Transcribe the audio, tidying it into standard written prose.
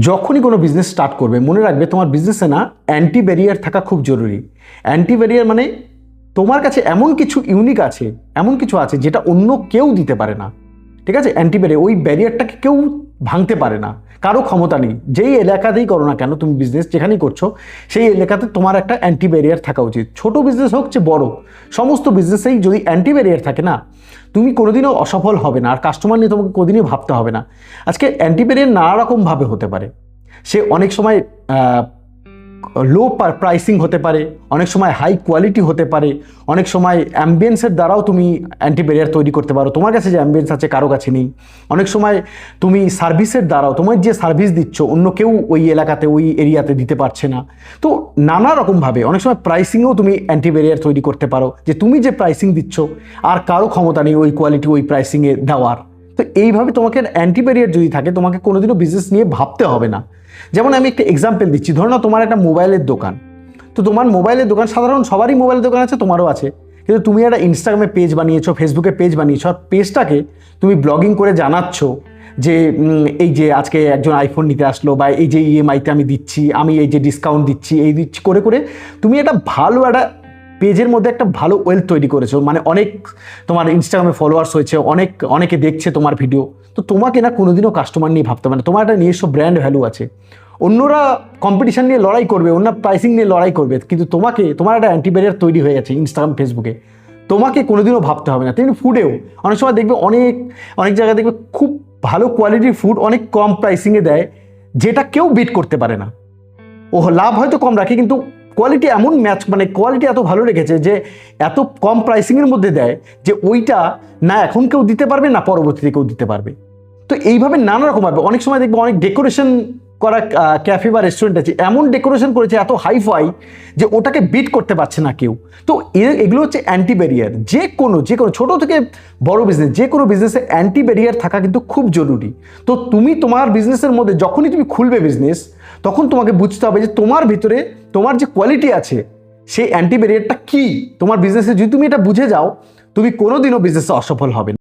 যখনই কোনো business start করবে মনে রাখবে তোমার বিজনেসে না অ্যান্টি ব্যারিয়ার থাকা খুব জরুরি। অ্যান্টি ব্যারিয়ার মানে তোমার কাছে এমন কিছু ইউনিক আছে, এমন কিছু আছে যেটা অন্য কেউ দিতে পারে না। ঠিক আছে, অ্যান্টি ব্যারিয়ার, ওই ব্যারিয়ারটাকে কেউ ভাঙতে পারে না, কারো ক্ষমতা নেই। যেই এলাকাতেই করো না কেন তুমি বিজনেস, যেখানেই করছো সেই এলাকাতে তোমার একটা অ্যান্টি ব্যারিয়ার থাকা উচিত। ছোট বিজনেস হোক যে বড়, সমস্ত বিজনেসেই যদি অ্যান্টি ব্যারিয়ার থাকে না, তুমি কোনোদিনও অসফল হবে না, আর কাস্টমার নিয়ে তোমাকে কোনোদিনই ভাবতে হবে না। আজকে অ্যান্টি ব্যারিয়ার নানা রকমভাবে হতে পারে। সে অনেক সময় লো প্রাইসিং হতে পারে, অনেক সময় হাই কোয়ালিটি হতে পারে, অনেক সময় অ্যাম্বিয়েন্সের দ্বারাও তুমি অ্যান্টি ব্যারিয়ার তৈরি করতে পারো। তোমার কাছে যে অ্যাম্বিয়েন্স আছে কারো কাছে নেই। অনেক সময় তুমি সার্ভিসের দ্বারাও, তোমার যে সার্ভিস দিচ্ছ অন্য কেউ ওই এলাকাতে ওই এরিয়াতে দিতে পারছে না। তো নানা রকমভাবে অনেক সময় প্রাইসিংয়েও তুমি অ্যান্টি ব্যারিয়ার তৈরি করতে পারো, যে তুমি যে প্রাইসিং দিচ্ছ আর কারো ক্ষমতা নেই ওই কোয়ালিটি ওই প্রাইসিংয়ে দেওয়ার। তো এইভাবে তোমাকে অ্যান্টি ব্যারিয়ার যদি থাকে, তোমাকে কোনোদিনও বিজনেস নিয়ে ভাবতে হবে না। যেমন আমি একটা এক্সাম্পল দিচ্ছি, ধরো না তোমার একটা মোবাইলের দোকান। তো তোমার মোবাইলের দোকান, সাধারণ সবারই মোবাইলের দোকান আছে, তোমারও আছে, কিন্তু তুমি একটা ইনস্টাগ্রামে পেজ বানিয়েছো, ফেসবুকে পেজ বানিয়েছো, আর পেজটাকে তুমি ব্লগিং করে জানাচ্ছ যে এই যে আজকে একজন আইফোন নিতে আসলো, বা এই যে ইএমআইতে আমি দিচ্ছি, আমি এই যে ডিসকাউন্ট দিচ্ছি, এই দিচ্ছি করে করে তুমি একটা ভালো একটা পেজের মধ্যে একটা ভালো ওয়েলথ তৈরি করেছো। মানে অনেক তোমার ইনস্টাগ্রামে ফলোয়ার্স হয়েছে, অনেকে দেখছে তোমার ভিডিও। তো তোমাকে না কোনোদিনও কাস্টমার নিয়ে ভাবতে হবে না, তোমার একটা নিজস্ব ব্র্যান্ড ভ্যালু আছে। অন্যরা কম্পিটিশন নিয়ে লড়াই করবে, অন্য প্রাইসিং নিয়ে লড়াই করবে, কিন্তু তোমার একটা অ্যান্টি ব্যারিয়ার তৈরি হয়ে গেছে ইনস্টাগ্রাম ফেসবুকে। তোমাকে কোনোদিনও ভাবতে হবে না। তেমনি ফুডেও অনেক সময় দেখবে অনেক জায়গায় দেখবে খুব ভালো কোয়ালিটির ফুড অনেক কম প্রাইসিংয়ে দেয়, যেটা কেউ বিট করতে পারে না। ও লাভ হয়তো কম রাখে, কিন্তু কোয়ালিটি এমন মানে কোয়ালিটি এত ভালো রেখেছে যে এত কম প্রাইসিংয়ের মধ্যে দেয় যে ওইটা না এখন কেউ দিতে পারবে না পরবর্তীতে কেউ দিতে পারবে। তো এইভাবে নানা রকমভাবে অনেক সময় দেখবো অনেক ডেকোরেশন করা ক্যাফে বা রেস্টুরেন্ট আছে, এমন ডেকোরেশন করেছে এত হাইফাই যে ওটাকে বিট করতে পারছে না কেউ। তো এগুলো হচ্ছে অ্যান্টি ব্যারিয়ার। যে কোনো ছোট থেকে বড় বিজনেস, যে কোনো বিজনেসে অ্যান্টি ব্যারিয়ার থাকা কিন্তু খুব জরুরি। তো তুমি তোমার বিজনেসের মধ্যে যখনই তুমি খুলবে বিজনেস, তখন তোমাকে বুঝতে হবে যে তোমার ভিতরে তোমার যে কোয়ালিটি আছে সেই অ্যান্টি ব্যারিয়ারটা কি তোমার বিজনেসে। যদি তুমি এটা বুঝে যাও, তুমি কোনোদিনও বিজনেসে অসফল হবে না।